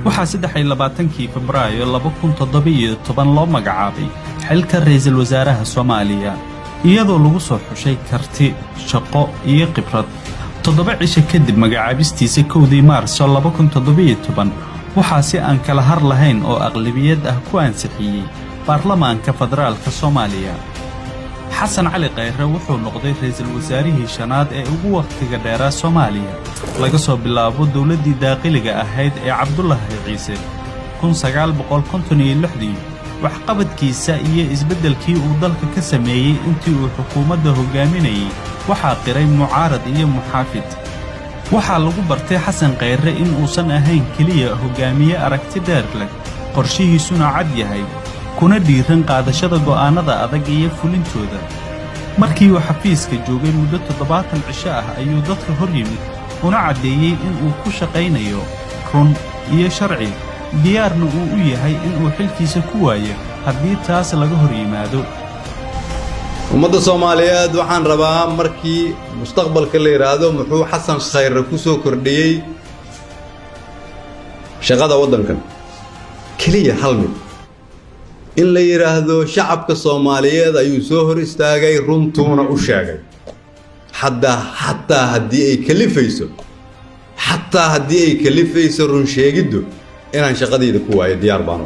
waxaa 23 Febraayo 2017 loo magacaabay xilka ra'iisul wasaaraha Soomaaliya iyadoo lagu soo xushay karti shaqo iyo khibrad 7 cisho kadib magacaabistiisa 1 Maarso 2017 waxaa si aan kala har lahayn oo aqlabiyad ah ku ansixiyay baarlamaanka federaalka Soomaaliya xasan cali khayre wuxuu noqday ra'iisul wasaarihii shanaad ee ugu waqtiga dheer Soomaaliya laga soo bilaabo dawladii daaqiliga ahayd ee Cabdullaahi Ciise 1956 wax qabadkiisa iyo isbedelkii uu dalka ka sameeyay intii uu xukuumadda hogaaminayay waxaa qiray mucaarad iyo muxaafid waxaa lagu bartay xasan khayre in uusan ahayn kaliya hogaamiye aragti dheer leh qorshihiisuna cad yahay kuna dhiiran qaadashada go'aanada adag iyo fulintooda markii uu xafiiska joogay muddo 70 cisho ah ayuu dadka hor yimid una cadeeyay in uu ku shaqaynayo run iyo sharci diyaarna uu u yahay in uu xilkiisa ku waayo haddii taas laga hor yimaado ummadda Soomaaliyeed waxaan rabaa markii mustaqbalka la yiraahdo muxuu xasan khayre ku soo kordhiyay shaqada wadankan kaliya hal mid in la yiraahdo shacabka Soomaaliyeed ayuu soo hor istaagay runtuuna u sheegay hatta haddii ay kalifayso run sheegiddu inaan shaqadayda ku waayo diyaar baan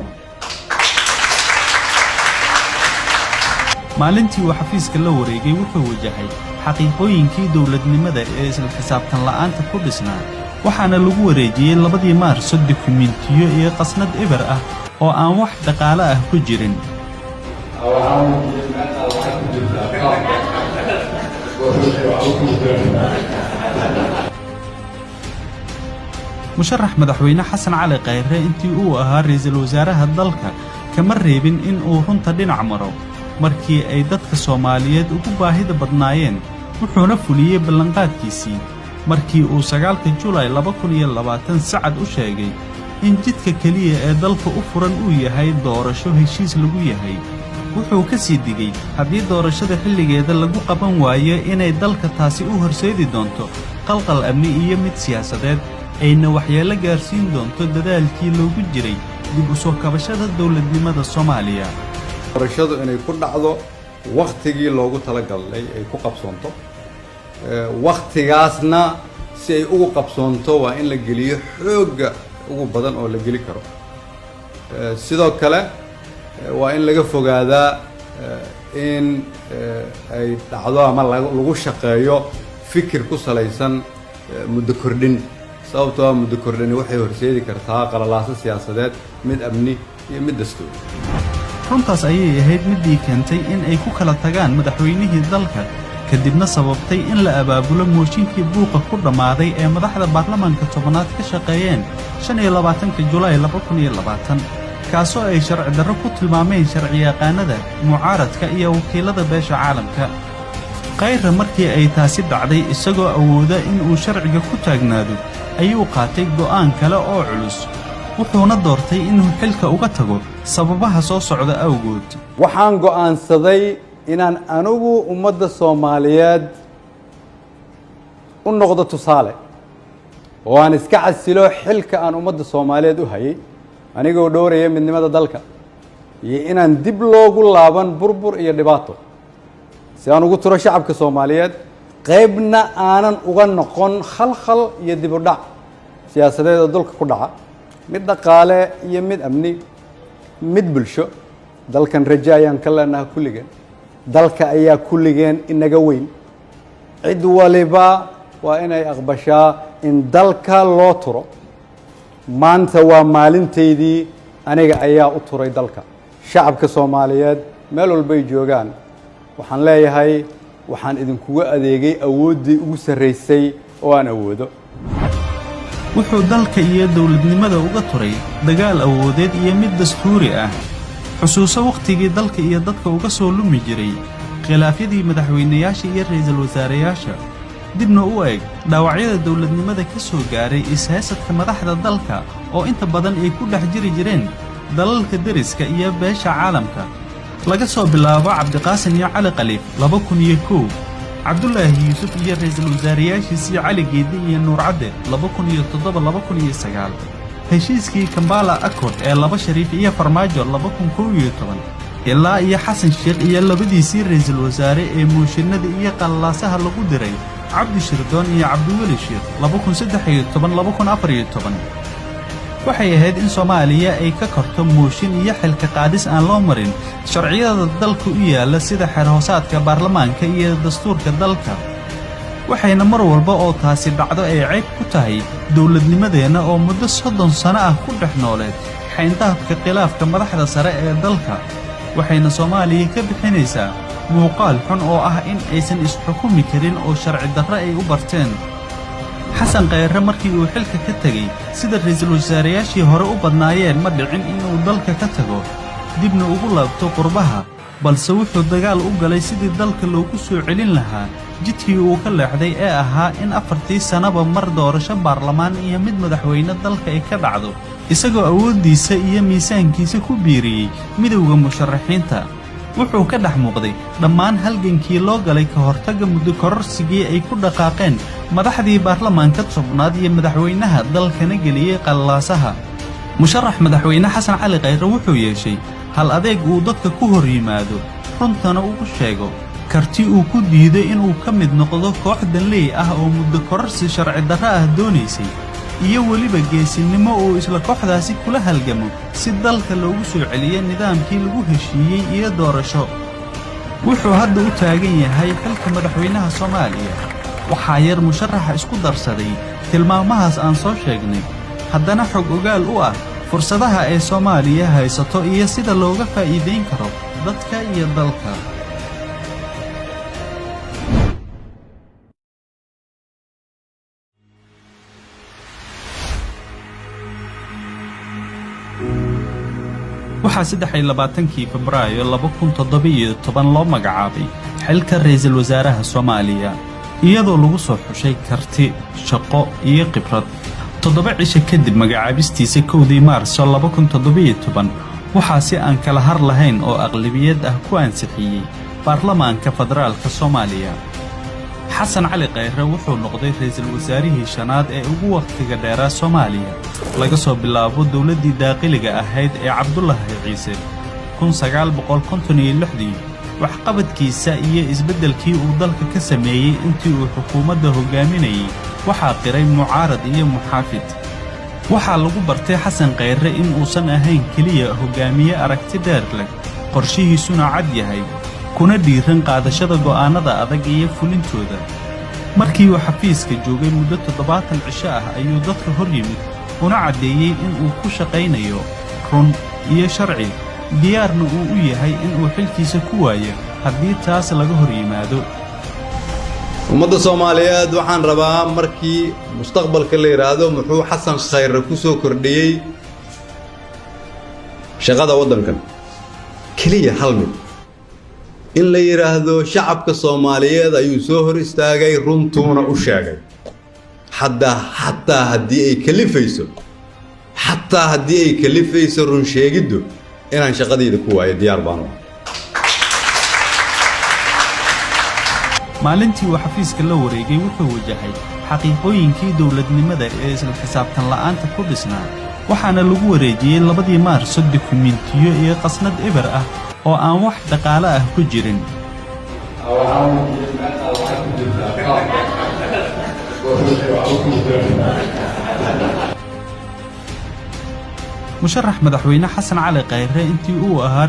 maalintii uu xafiiska la wareegay wuxuu wajahay xaqiiqooyinkii dawladnimada ee isla xisaabtan la'aanta ku dhisnaa waxaana lagu wareejiyay 2 Maarso dokumentiyo iyo qasnad eber ah oo aan wax dhaqaale ah ku jirin musharax madaxweyne xasan cali khayre intii uu ahaa ra'iisul wasaaraha dalka kama reebin in uu runta dhinac maro markii ay dadka Soomaaliyeed ugu baahida badnaayeen wuxuuna fuliyay ballanqaadkiisii markii uu 9 Juulaay 2020 sacad u sheegay in jidka kaliya ee dalka u furan uu yahay doorasho heshiis lagu yahay wuxuu ka sii digay haddii doorashada xilligeeda lagu qaban waayo inay dalka taasi u horseedi doonto qalqal amni iyo mid siyaasadeed ayna waxyeello gaarsiin doonto dadaalkii loogu jiray dib u soo kabashada dawladnimada Soomaaliya doorashadu inay ku dhacdo waqtigii loogu talagalay ay ku qabsoonto waqtigaasna si ay ugu qabsoonto waa in la geliyo xoogga ugu badan oo la geli karo sidoo kale waa in laga fogaadaa in ay dhacdo ama lagu shaqeeyo fikir ku salaysan muddo kordhin sababtoo ah muddo kordhin waxay horseedi kartaa qalalaasa siyaasadeed mid amni iyo mid dastuuri runtaas ayay ahayd midii keentay in ay ku kala tagaan madaxweynihii dalka kadibna sababtay in la abaabulo mooshinkii buuqa ku dhamaaday ee madaxda baarlamaanka tobanaad ka shaqeeyeen 25 Juulaay 2020 kaasoo ay sharci darro ku tilmaameen sharci yaqaanada mucaaradka iyo wakiilada beesha caalamka khayre markii ay taasi dhacday isagoo awooda in uu sharciga ku taagnaado ayuu qaatay go'aan kale oo culus wuxuuna doortay inuu xilka uga tago sababaha soo socda awgood waxaan go'aansaday inaan anigu ummadda Soomaaliyeed u noqdo tusaale oo aan iska casilo xilka aan ummadda Soomaaliyeed u hayay anigoo dhowraya midnimada dalka iyo inaan dib loogu laaban burbur iyo dhibaato si aan ugu tiro shacabka Soomaaliyeed qaybna aanan uga noqon khalkhal iyo dib u dhac siyaasadeed oo dalka ku dhaca mid dhaqaale iyo mid amni mid bulsho dalkan rajo ayaan ka leenahay kulligeen dalka ayaa kulligeen inaga weyn cid waliba waa inay aqbashaa in dalka loo turo maanta waa maalinteedii aniga ayaa u turay dalka shacabka Soomaaliyeed meel walba ay joogaan waxaan leeyahay waxaan idinkuga adeegay awooddii ugu sarreysay oo aan awoodo wuxuu dalka iyo dawladnimada uga turay dagaal awoodeed iyo mid dastuuri ah xusuuso waqtigii dalka iyo dadka uga soo lumi jiray khilaafyadii madaxweynayaasha iyo ra'iisul wasaareyaasha dibna u eeg dhaawacyada dawladnimada ka soo gaaray ishaysadka madaxda dalka oo inta badan ay ku dhex jiri jireen dalalka deriska iyo beesha caalamka laga soo bilaabo Cabdiqaasim iyo Cali Khaliif 2001 Cabdullaahi Yuusuf iyo ra'iisul wasaareyaashiisii Cali Geedi iyo Nuur Cadde 2007-2009 heshiiskii Kampala Accord ee laba shariif iyo farmaajo 2011 ilaa iyo Xasan Sheekh iyo labadiisii ra'iisul wasaare ee mooshinada iyo qalaasaha lagu diray Cabdi Shirdoon iyo Cabdiweli Sheekh 2013-2014 waxay ahayd in Soomaaliya ay ka korto mooshin iyo xilka qaadis aan loo marin sharciyada dalka u yaala sida xeer hoosaadka baarlamaanka iyo dastuurka dalka waxayna mar walba oo taasi dhacdo ay ceyb ku tahay dawladnimadeena oo muddo 30 sano ah ku dhex nooleed xayndaabka khilaafka madaxda sare ee dalka waxayna Soomaaliya ka bixinaysaa muuqaal xun oo ah in aysan isxukumi karin oo sharci darro ay u barteen xasan khayre markii uu xilka ka tagay sida ra'iisul wasaarayaashii hore u badnaayeen ma dhicin inuu dalka ka tago dibna ugu laabto qurbaha balse wuxuu dagaal u galay sidii dalka loogu soo celin lahaa jidkii uu ka leexday ee ahaa in 4 sanaba mar doorasho baarlamaan iyo mid madaxweyne dalka ay ka dhacdo isagoo awoodiisa iyo miisaankiisa ku biiriyay midowga musharaxiinta wuxuu ka dhex muuqday dhammaan halgankii loo galay ka hortagga muddo kororsigii ay ku dhaqaaqeen madaxdii baarlamaanka tobnaad iyo madaxweynaha dalkana geliyay qalaasaha musharax madaxweyne xasan cali khayre wuxuu yeeshay hal adeeg uu dadka ku hor yimaado runtana uu sheego karti uu ku diiday inuu ka mid noqdo koox danley ah oo muddo kororsi sharci darro ah doonaysay iyo weliba geesinimo uu isla kooxdaasi kula halgamo si dalka loogu soo celiyo nidaamkii lagu heshiiyey iyo doorasho wuxuu hadda u taagan yahay xilka madaxweynaha Soomaaliya waxaa yar musharaxa isku darsaday tilmaamahaas aan soo sheegnay haddana xog ogaal u ah fursadaha ay Soomaaliya haysato iyo sida looga faa'iideyn karo dadka iyo dalka waxaa 23 Febraayo 2017 loo magacaabay xilka ra'iisul wasaaraha Soomaaliya iyadoo lagu soo xushay karti shaqo iyo khibrad 7 cisho kadib magacaabistiisa 1 Maarso 2017 waxaa si aan kala har lahayn oo aqlabiyad ah ku ansixiyay baarlamaanka federaalka Soomaaliya xasan cali khayre wuxuu noqday ra'iisul wasaarihii shanaad ee ugu waqtiga dheeraa Soomaaliya laga soo bilaabo dawladii daaqiliga ahayd ee Cabdullaahi Ciise 1956 waxqabadkiisa iyo isbeddelkii uu dalka ka sameeyay intii uu xukuumadda hogaaminayay waxaa qiray mucaarad iyo muxaafid waxaa lagu bartay xasan khayre in uusan ahayn kaliya hogaamiye aragti dheer leh qorshihiisuna cad yahay kuna dhiiran qaadashada go'aanada adag iyo fulintooda markii uu xafiiska joogay muddo 70 cisho ah ayuu dadka hor yimid una cadeeyay in uu ku shaqaynayo run iyo sharci diyaarna uu u yahay in uu xilkiisa ku waayo haddii taas laga hor yimaado ummadda Soomaaliyeed waxaan rabaa markii mustaqbalka la yiraahdo muxuu xasan khayre ku soo kordhiyay shaqada waddankan kaliya hal mid in la yiraahdo shacabka Soomaaliyeed ayuu soo hor istaagay runtuuna u sheegay xataa haddii ay kalifayso run sheegiddu inaan shaqadayda ku waayo diyaar baan u maalintii uu xafiiska la wareegay wuxuu wajahay xaqiiqooyinkii dawladnimada ee isla xisaabtan la'aanta ku dhisnaa waxaana lagu wareejiyay 2 Maarso dokumentiyo iyo qasnad eber ah oo aan wax dhaqaale ah ku jirin musharax madaxweyne xasan cali khayre intii uu ahaa